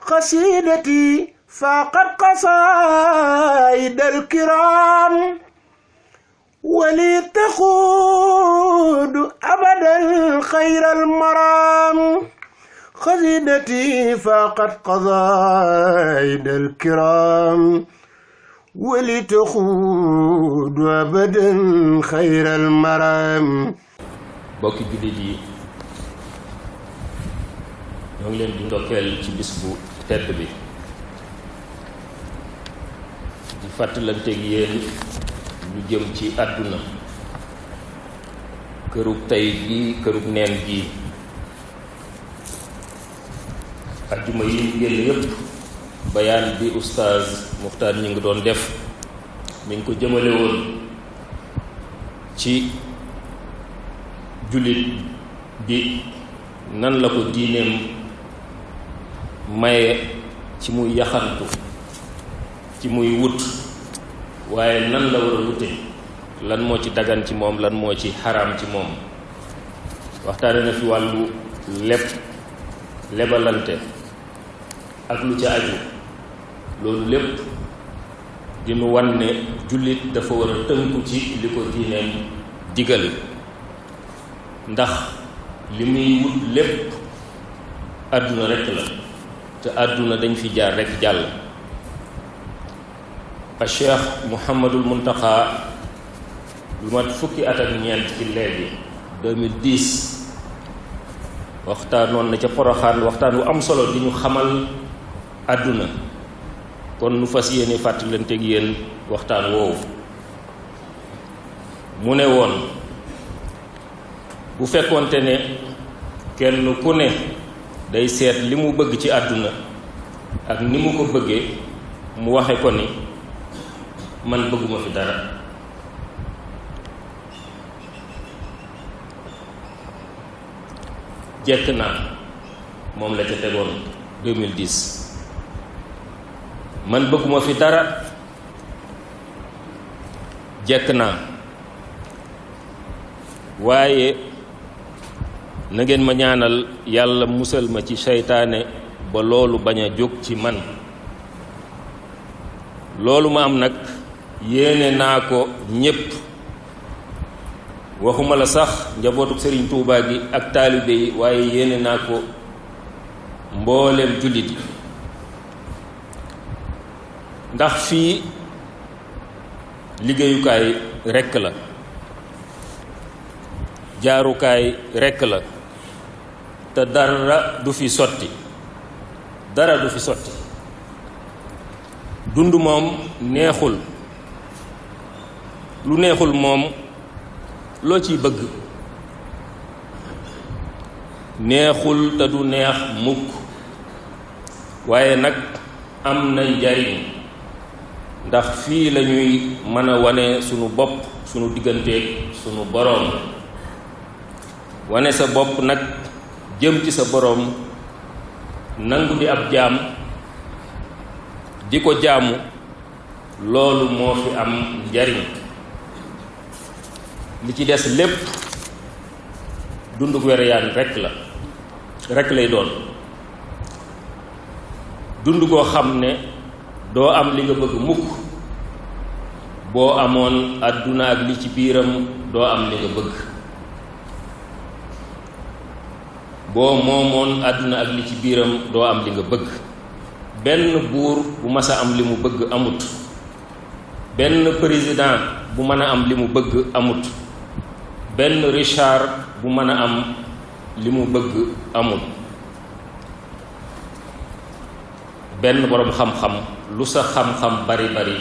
قصيدتي فاقت قصائد الكرام ولي تقود أبدا خير المرام قصيدتي فاقت قصائد الكرام ولي تقود أبدا خير المرام. bokki jullit yi ñoo ngi leen di ndokkeel ci bis bu tedd bi di fàttalanteeg yéen lu jëm ci àdduna kërug tey gi kërug neen gi ajjuma yi génn yépp bayaan bi oustaz Muxtaar ñi ngi doon def mi ngi ko jëmale woon ci jullit bi nan la ko diineem maye ci muy yaxantu ci muy wut waaye nan la war a wute lan moo ci dagan ci moom lan moo ci xaraam ci moom waxtaane na fi wàllu lebalante ak lu ca aju loolu lépp dinu wan ne jullit dafa war a tënku ci li ko diineem digal ndax li muy wut lépp àdduna rekk la te àdduna dañ fi jaar rekk jàll. a Cheikh Mouhamadul Muntaxa lu mat fukki at ak ñeent ci léegi 2010 waxtaanoon na ca Poroxaan waxtaan wu am solo di ñu xamal àdduna kon nu fas yéene fàttalanteeg yéen waxtaan woowu mu ne woon bu fekkoonte ne kenn ku ne day seet li mu bëgg ci àdduna ak ni mu ko bëggee mu waxe ko ni man bëgguma fi dara jekk naa moom la ca tegoon 2010 man bëgguma fi dara jekk naa waaye na ngeen ma ñaanal yàlla musal ma ci seytaane ba loolu bañ a jóg ci man loolu ma am nag yéene naa ko ñépp waxuma la sax njabootu Sëriñ Tuubaa gi ak taalibe yi waaye yéene naa ko mbooleem jullit yi ndax fii liggéeyukaay rekk la jaarukaay rekk la te dara du fi sotti dund moom neexul lu neexul moom loo ciy bëgg neexul te du neex mukk waaye nag am na njariñ ndax fii lañuy mën a wane sunu bopp sunu digganteeg sunu boroom wane sa bopp nag jëm ci sa boroom nangu di ab jaam di ko jaamu loolu moo fi am njariñ li ci des lépp dunduk wereyaan rekk lay doon dund koo xam ne doo am li nga bëgg mukk boo amoon àdduna ak li ci biiram doo am li nga bëgg boo moomoon àdduna ak li ci biiram doo am li nga bëgg benn buur bu mas a am li mu bëgg amut benn président bu mën a am li mu bëgg amut benn Richard bu mën a am li mu bëgg amut benn boroom xam-xam lu sa xam-xam bari bari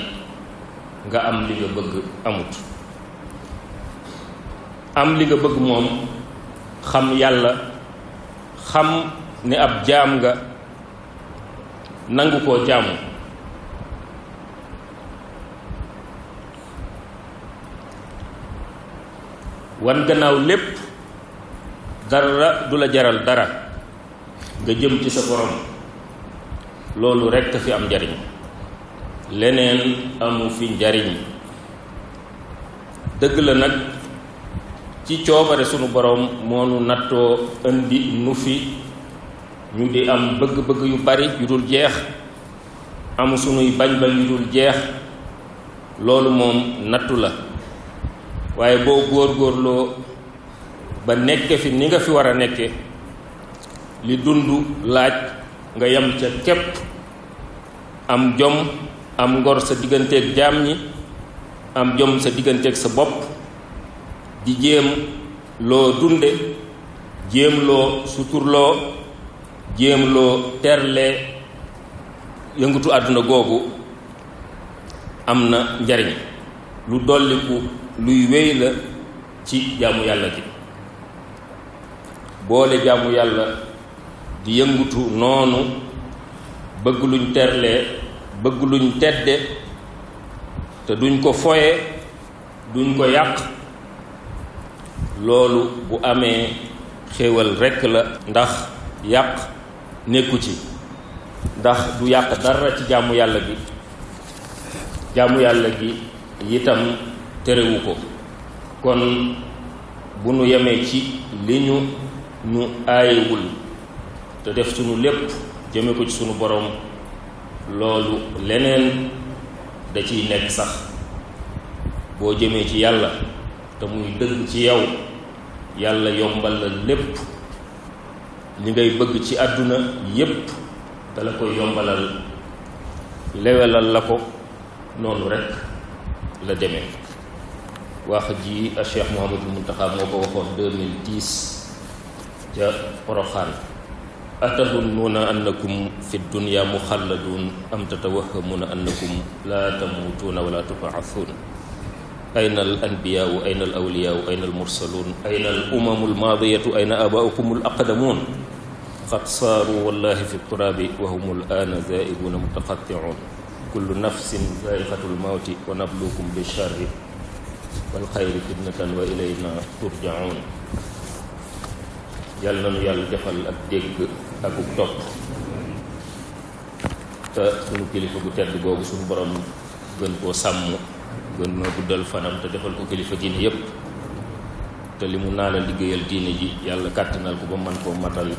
nga am li nga bëgg amut am li nga bëgg moom xam yàlla xam ne ab jaam nga nangu koo jaamu wan gannaaw lépp dara du la jaral dara nga jëm ci sa borom loolu rekk fi am njariñ leneen amu fi njariñ dëgg la nag ci coobare sunu borom moo nu nattoo indi nu fi ñu di am bëgg-bëgg yu bari yu dul jeex am sunuy bañ-bañ yu dul jeex loolu moom nattu la waaye boo góorgóorloo ba nekke fi ni nga fi war a nekke li dund laaj nga yem ca képp am jom am ngor sa digganteeg jaam ñi am jom sa digganteeg sa bopp di jéem loo dunde jéem loo suturloo jéem loo terle yëngutu àdduna googu am na njariñ lu dolliku luy wéy la ci jaamu yàlla gi boole jaamu yàlla di yëngutu noonu bëgg luñ terlee bëgg luñ tedde te duñ ko foye duñ ko yàq loolu bu amee xéewal rekk la ndax yàq nekku ci ndax du yàq dara ci jaamu yàlla gi jaamu yàlla gi itam terewu ko kon bu nu yemee ci li ñu aayewul te def sunu lépp jëme ko ci sunu borom loolu leneen da ciy nekk sax boo jëmee ci yàlla te muy dëgg ci yow yàlla yombal la lépp li ngay bëgg ci àdduna yépp te la koy yombalal lewelal la ko noonu rekk la demee wax ji a Cheikh Mouhamadul Muntaxa moo ko waxoon 2010 ca Poroxaan atadunnuuna annakum fi dunya muxalladun am tatawahhamuuna annakum laa tamuutuuna wala tub'athuun ayna al anbiyaau ayna al awliyaau ayna al mursaluun ayna al umamu al maadiyatu ayna abaaukum al aqdamuun qad saaru wallahi fi turaabi wa hum al aana zaa'ibuuna mutaqatti'uun kullu nafsin zaa'iqatul mawti wa nabluukum bi sharri wal xayri fitnatan wa ilayna turja'uun yàlla na nu yàlla defal ak dégg ak topp te sunu kilifa gu tedd googu sunu borom gën koo sàmm gën noo guddal fanam te defal ko kilifa diine yépp te li mu naa la liggéeyal diine ji yàlla kàttanal ko ba man koo matal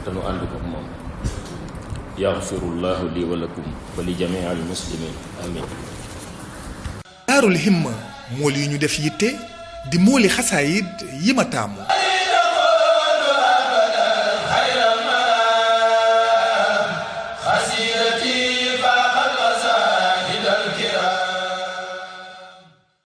te nu ànd ko moom yaxfirullahu li wa lakum wa li jamii al muslimin amin Daarul Himma mool yi ñu def yitte di mooli xasaayid yi ma taamu